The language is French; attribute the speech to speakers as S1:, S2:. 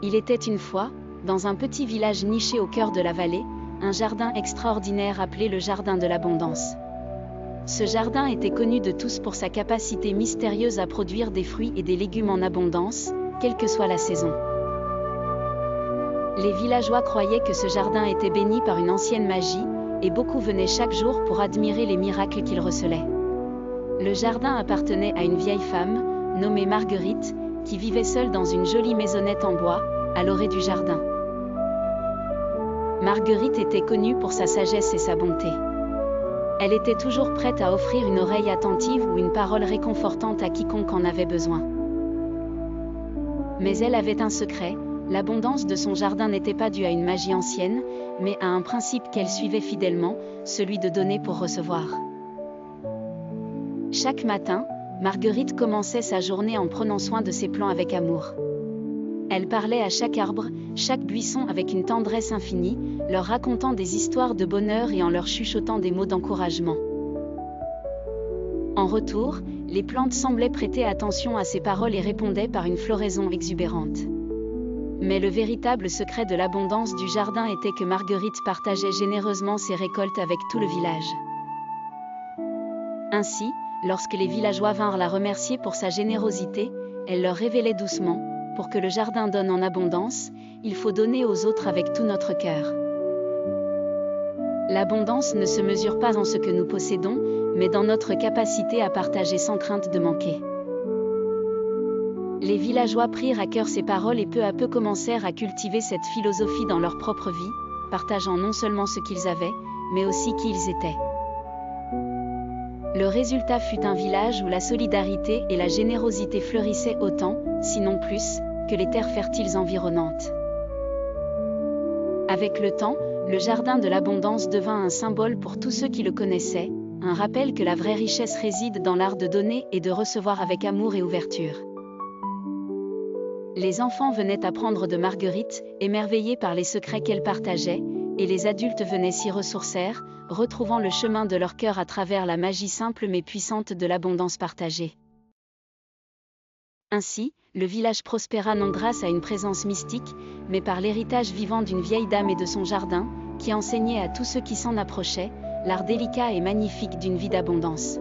S1: Il était une fois, dans un petit village niché au cœur de la vallée, un jardin extraordinaire appelé le Jardin de l'Abondance. Ce jardin était connu de tous pour sa capacité mystérieuse à produire des fruits et des légumes en abondance, quelle que soit la saison. Les villageois croyaient que ce jardin était béni par une ancienne magie, et beaucoup venaient chaque jour pour admirer les miracles qu'il recelait. Le jardin appartenait à une vieille femme, nommée Marguerite, qui vivait seule dans une jolie maisonnette en bois, à l'orée du jardin. Marguerite était connue pour sa sagesse et sa bonté. Elle était toujours prête à offrir une oreille attentive ou une parole réconfortante à quiconque en avait besoin. Mais elle avait un secret, l'abondance de son jardin n'était pas due à une magie ancienne, mais à un principe qu'elle suivait fidèlement, celui de donner pour recevoir. Chaque matin, Marguerite commençait sa journée en prenant soin de ses plants avec amour. Elle parlait à chaque arbre, chaque buisson avec une tendresse infinie, leur racontant des histoires de bonheur et en leur chuchotant des mots d'encouragement. En retour, les plantes semblaient prêter attention à ses paroles et répondaient par une floraison exubérante. Mais le véritable secret de l'abondance du jardin était que Marguerite partageait généreusement ses récoltes avec tout le village. Ainsi, lorsque les villageois vinrent la remercier pour sa générosité, elle leur révélait doucement: pour que le jardin donne en abondance, il faut donner aux autres avec tout notre cœur. L'abondance ne se mesure pas en ce que nous possédons, mais dans notre capacité à partager sans crainte de manquer. Les villageois prirent à cœur ces paroles et peu à peu commencèrent à cultiver cette philosophie dans leur propre vie, partageant non seulement ce qu'ils avaient, mais aussi qui ils étaient. Le résultat fut un village où la solidarité et la générosité fleurissaient autant, sinon plus, que les terres fertiles environnantes. Avec le temps, le jardin de l'abondance devint un symbole pour tous ceux qui le connaissaient, un rappel que la vraie richesse réside dans l'art de donner et de recevoir avec amour et ouverture. Les enfants venaient apprendre de Marguerite, émerveillés par les secrets qu'elle partageait, et les adultes venaient s'y ressourcer, retrouvant le chemin de leur cœur à travers la magie simple mais puissante de l'abondance partagée. Ainsi, le village prospéra non grâce à une présence mystique, mais par l'héritage vivant d'une vieille dame et de son jardin, qui enseignait à tous ceux qui s'en approchaient, l'art délicat et magnifique d'une vie d'abondance.